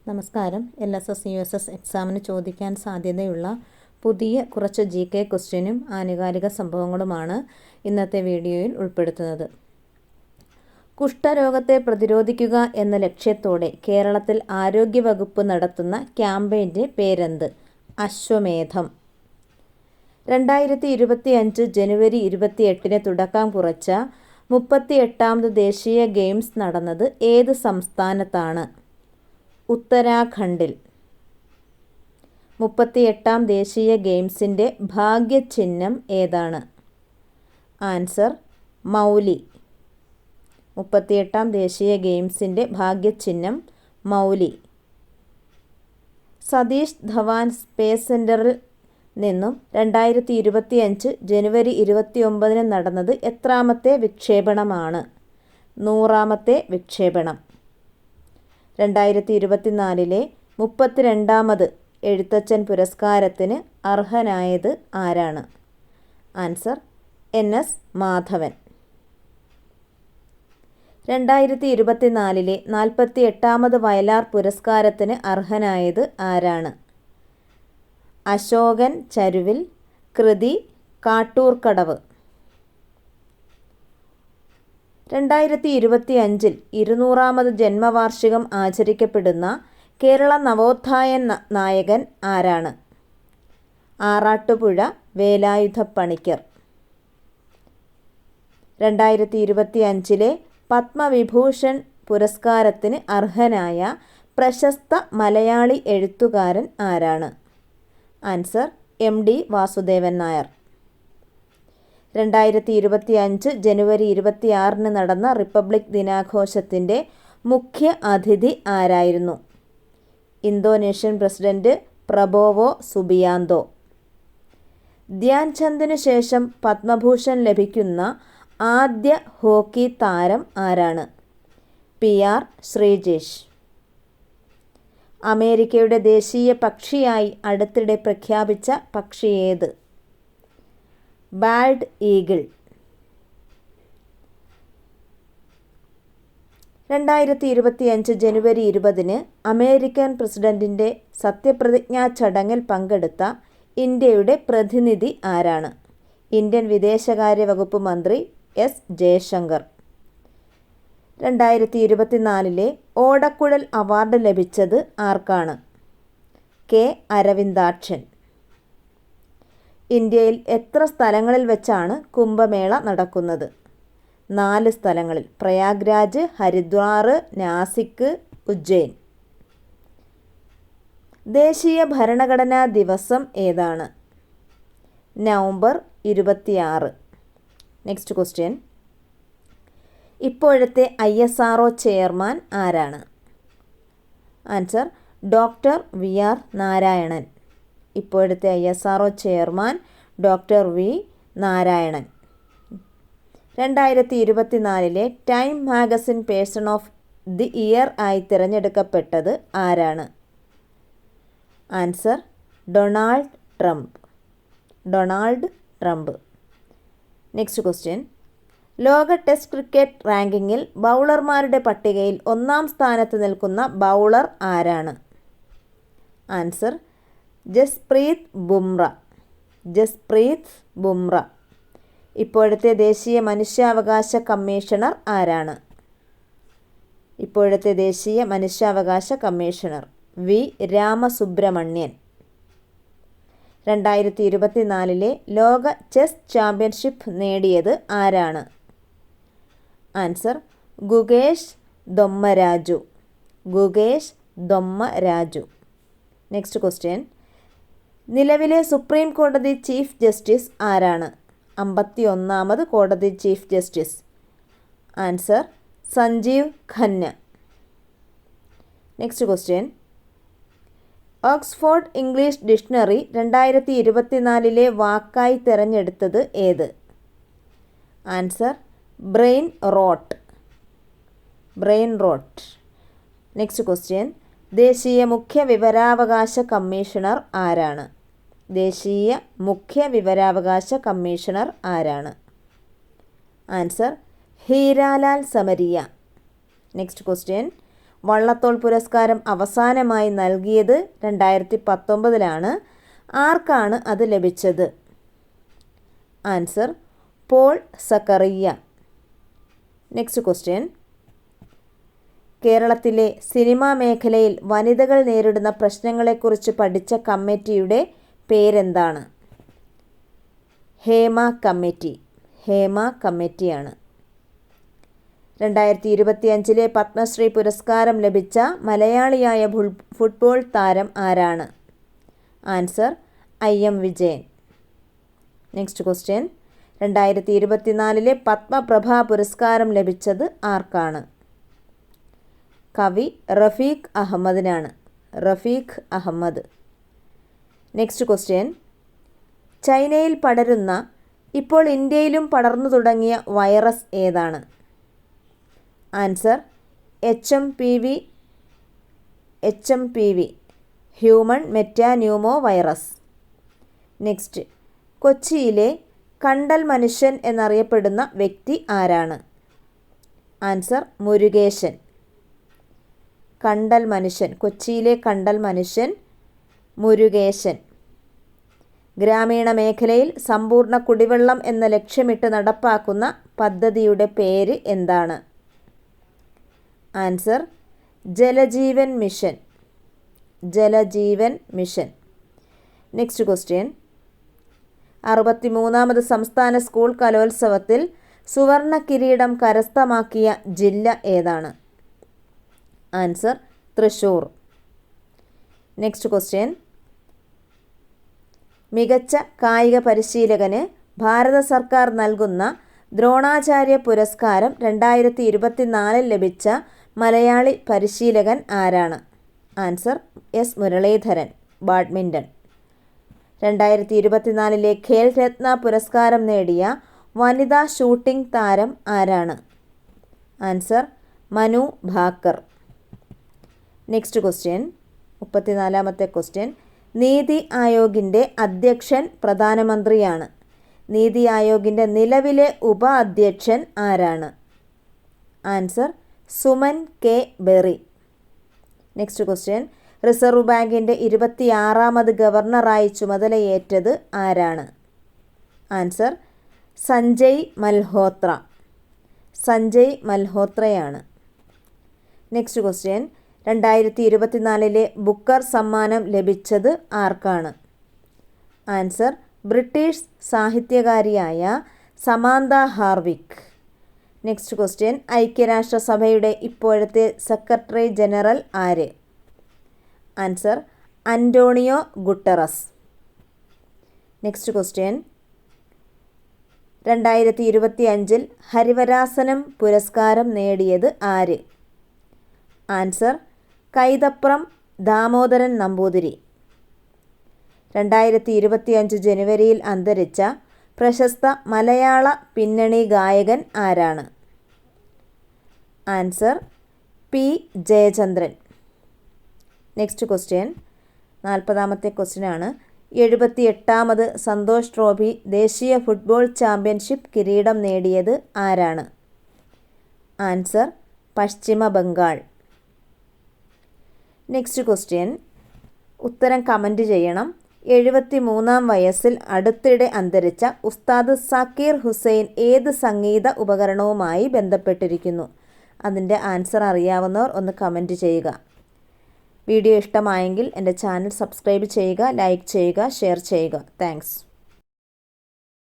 നമസ്കാരം. LSS USS എക്സാമിന് ചോദിക്കാൻ സാധ്യതയുള്ള പുതിയ കുറച്ച് GK ക്വസ്റ്റ്യനും ആനുകാലിക സംഭവങ്ങളുമാണ് ഇന്നത്തെ വീഡിയോയിൽ ഉൾപ്പെടുത്തുന്നത്. കുഷ്ഠരോഗത്തെ പ്രതിരോധിക്കുക എന്ന ലക്ഷ്യത്തോടെ കേരളത്തിൽ ആരോഗ്യവകുപ്പ് നടത്തുന്ന ക്യാമ്പയിൻ്റെ പേരെന്ത്? അശ്വമേധം. 2025 ജനുവരി 28 തുടക്കം കുറിച്ച 38ാമത് ദേശീയ ഗെയിംസ് നടന്നത് ഏത് സംസ്ഥാനത്താണ്? ഉത്തരാഖണ്ഡിൽ. 38ാം ദേശീയ ഗെയിംസിൻ്റെ ഭാഗ്യചിഹ്നം ഏതാണ്? ആൻസർ മൗലി. 38ാം ദേശീയ ഗെയിംസിൻ്റെ ഭാഗ്യചിഹ്നം മൗലി. സതീഷ് ധവാൻ സ്പേസ് സെൻറ്ററിൽ നിന്നും 2025 ജനുവരി 29 നടന്നത് എത്രാമത്തെ വിക്ഷേപണമാണ്? 100ാമത്തെ വിക്ഷേപണം. 2024 32ാമത് എഴുത്തച്ഛൻ പുരസ്കാരത്തിന് അർഹനായത് ആരാണ്? Answer NS Madhavan. 2024 48ാമത് വയലാർ പുരസ്കാരത്തിന് അർഹനായത് ആരാണ്? അശോകൻ ചരുവിൽ. കൃതി കാട്ടൂർക്കടവ്. 2025 200ാമത് ജന്മവാർഷികം ആചരിക്കപ്പെടുന്ന കേരള നവോത്ഥാന നായകൻ ആരാണ്? ആറാട്ടുപുഴ വേലായുധപ്പണിക്കർ. 2025 പത്മവിഭൂഷൺ പുരസ്കാരത്തിന് അർഹനായ പ്രശസ്ത മലയാളി എഴുത്തുകാരൻ ആരാണ്? Answer MD Vasudevan Nair. 2025 ജനുവരി 26 നടന്ന റിപ്പബ്ലിക് ദിനാഘോഷത്തിൻ്റെ മുഖ്യ അതിഥി ആരായിരുന്നു? Indonesian president Prabowo Subianto. Dhyan ചന്ദിനു ശേഷം പത്മഭൂഷൺ ലഭിക്കുന്ന ആദ്യ ഹോക്കി താരം ആരാണ്? PR ശ്രീജേഷ്. അമേരിക്കയുടെ ദേശീയ പക്ഷിയായി അടുത്തിടെ പ്രഖ്യാപിച്ച പക്ഷി ഏത്? Bald eagle. 2025 ജനുവരി 20 അമേരിക്കൻ പ്രസിഡന്റിൻ്റെ സത്യപ്രതിജ്ഞാ ചടങ്ങിൽ പങ്കെടുത്ത ഇന്ത്യയുടെ പ്രതിനിധി ആരാണ്? ഇന്ത്യൻ വിദേശകാര്യ വകുപ്പ് മന്ത്രി S ജയശങ്കർ. 2024 ഓടക്കുഴൽ അവാർഡ് ലഭിച്ചത് ആർക്കാണ്? K അരവിന്ദാക്ഷൻ. ഇന്ത്യയിൽ എത്ര സ്ഥലങ്ങളിൽ വെച്ചാണ് കുംഭമേള നടക്കുന്നത്? 4 സ്ഥലങ്ങളിൽ. പ്രയാഗ്രാജ്, ഹരിദ്വാർ, നാസിക്, ഉജ്ജയിൻ. ദേശീയ ഭരണഘടനാ ദിവസം ഏതാണ്? നവംബർ 26. Next question. ഇപ്പോഴത്തെ ISRO ചെയർമാൻ ആരാണ്? Answer doctor VR Narayanan. ഇപ്പോഴത്തെ ISRO chairman doctor V Narayanan. 2024 time magazine person of the year ആയി തിരഞ്ഞെടുക്കപ്പെട്ടത് ആരാണ്? Answer Donald Trump. Donald Trump. Next question. ലോക ടെസ്റ്റ് ക്രിക്കറ്റ് റാങ്കിങ്ങിൽ ബൗളർമാരുടെ പട്ടികയിൽ 1ാം സ്ഥാനത്ത് നിൽക്കുന്ന ബൗളർ ആരാണ്? ആൻസർ ജസ്പ്രീത് ബുംറ. ജസ്പ്രീത് ബുംറ. ഇപ്പോഴത്തെ ദേശീയ മനുഷ്യാവകാശ കമ്മീഷണർ ആരാണ്? ഇപ്പോഴത്തെ ദേശീയ മനുഷ്യാവകാശ കമ്മീഷണർ V രാമസുബ്രഹ്മണ്യൻ. 2024 ലോക ചെസ് ചാമ്പ്യൻഷിപ്പ് നേടിയത് ആരാണ്? Answer Gukesh Dommaraju. Gukesh Dommaraju. Next question. നിലവിലെ സുപ്രീം കോടതി ചീഫ് ജസ്റ്റിസ് ആരാണ്? 51ാമത് കോടതി chief justice. Answer Sanjiv Khanna. Next question. Oxford English dictionary 2024 വാക്കായി തിരഞ്ഞെടുത്തത് ഏത്? Answer brain rot. Brain rot. Next question. ദേശീയ മുഖ്യ വിവരാവകാശ കമ്മീഷണർ ആരാണ്? ദേശീയ മുഖ്യ വിവരാവകാശ കമ്മീഷണർ ആരാണ്? Answer Hiralal Samariya. Next question. Vallathol പുരസ്കാരം അവസാനമായി നൽകിയത് 2019 ആർക്കാണ് അത് ലഭിച്ചത്? Answer Paul Zacharia. Next question. കേരളത്തിലെ സിനിമാ മേഖലയിൽ വനിതകൾ നേരിടുന്ന പ്രശ്നങ്ങളെക്കുറിച്ച് പഠിച്ച കമ്മിറ്റിയുടെ പേരെന്താണ്? ഹേമ കമ്മിറ്റി. ഹേമ കമ്മിറ്റിയാണ്. 2025 പത്മശ്രീ പുരസ്കാരം ലഭിച്ച മലയാളിയായ ഫുട്ബോൾ താരം ആരാണ്? Answer IM Vijayan. Next question. 2024 Padmaprabha പുരസ്കാരം ലഭിച്ചത് ആർക്കാണ്? കവി റഫീഖ് അഹമ്മദിനാണ്. റഫീഖ് അഹമ്മദ്. Next question. ചൈനയിൽ പടരുന്ന, ഇപ്പോൾ ഇന്ത്യയിലും പടർന്നു തുടങ്ങിയ വൈറസ് ഏതാണ്? Answer HMPV human metapneumovirus. Next. കൊച്ചിയിലെ കണ്ടൽ മനുഷ്യൻ എന്നറിയപ്പെടുന്ന വ്യക്തി ആരാണ്? ആൻസർ മുരുകേശൻ. കണ്ടൽ മനുഷ്യൻ, കൊച്ചിയിലെ കണ്ടൽ മനുഷ്യൻ മുരുകേശൻ. ഗ്രാമീണ മേഖലയിൽ സമ്പൂർണ്ണ കുടിവെള്ളം എന്ന ലക്ഷ്യമിട്ട് നടപ്പാക്കുന്ന പദ്ധതിയുടെ പേര് എന്താണ്? Answer Jal Jeevan mission. Jal Jeevan mission. Next question. 63ാമത് സംസ്ഥാന സ്കൂൾ കലോത്സവത്തിൽ സുവർണ കിരീടം കരസ്ഥമാക്കിയ ജില്ല ഏതാണ്? ആൻസർ തൃശ്ശൂർ. Next question. മികച്ച കായിക പരിശീലകന് ഭാരത സർക്കാർ നൽകുന്ന ദ്രോണാചാര്യ പുരസ്കാരം 2024 ലഭിച്ച മലയാളി പരിശീലകൻ ആരാണ്? Answer S Muraleedharan, badminton. 2024 Khel Ratna പുരസ്കാരം നേടിയ വനിതാ ഷൂട്ടിംഗ് താരം ആരാണ്? Answer Manu Bhaker. Next question. 34ാമത്തെ ക്വസ്റ്റ്യൻ. നീതി ആയോഗിൻ്റെ അധ്യക്ഷൻ പ്രധാനമന്ത്രിയാണ്. നീതി ആയോഗിൻ്റെ നിലവിലെ ഉപാധ്യക്ഷൻ ആരാണ്? Answer Suman K Bery. Next question. Reserve ബാങ്കിൻ്റെ 26ാമത് ഗവർണറായി ചുമതലയേറ്റത് ആരാണ്? ആൻസർ സഞ്ജയ് മൽഹോത്ര. സഞ്ജയ് മൽഹോത്രയാണ്. Next question. 2024 ബുക്കർ സമ്മാനം ലഭിച്ചത് ആർക്കാണ്? ആൻസർ ബ്രിട്ടീഷ് സാഹിത്യകാരിയായ സമാന്ത ഹാർവിക്. Next question. ഐക്യരാഷ്ട്രസഭയുടെ ഇപ്പോഴത്തെ സെക്രട്ടറി ജനറൽ ആര്? Answer Antonio Guterres. Next question. 2025 Harivarasanam പുരസ്കാരം നേടിയത് ആര്? ആൻസർ കൈതപ്രം ദാമോദരൻ നമ്പൂതിരി. 2025 ജനുവരിയിൽ അന്തരിച്ച പ്രശസ്ത മലയാള പിന്നണി ഗായകൻ ആരാണ്? Answer P Jayachandran. Next question. 40ാമത്തെ ക്വസ്റ്റ്യനാണ്. 78ാമത് സന്തോഷ് ട്രോഫി ദേശീയ ഫുട്ബോൾ ചാമ്പ്യൻഷിപ്പ് കിരീടം നേടിയത് ആരാണ്? ആൻസർ പശ്ചിമ ബംഗാൾ. Next question. ഉത്തരം കമൻറ്റ് ചെയ്യണം. 73ാം വയസ്സിൽ അടുത്തിടെ അന്തരിച്ച ഉസ്താദ് സക്കീർ ഹുസൈൻ ഏത് സംഗീത ഉപകരണവുമായി ബന്ധപ്പെട്ടിരിക്കുന്നു? അതിൻ്റെ ആൻസർ അറിയാവുന്നവർ ഒന്ന് കമൻറ്റ് ചെയ്യുക. വീഡിയോ ഇഷ്ടമായെങ്കിൽ എൻ്റെ ചാനൽ സബ്സ്ക്രൈബ് ചെയ്യുക, ലൈക്ക് ചെയ്യുക, ഷെയർ ചെയ്യുക. താങ്ക്സ്.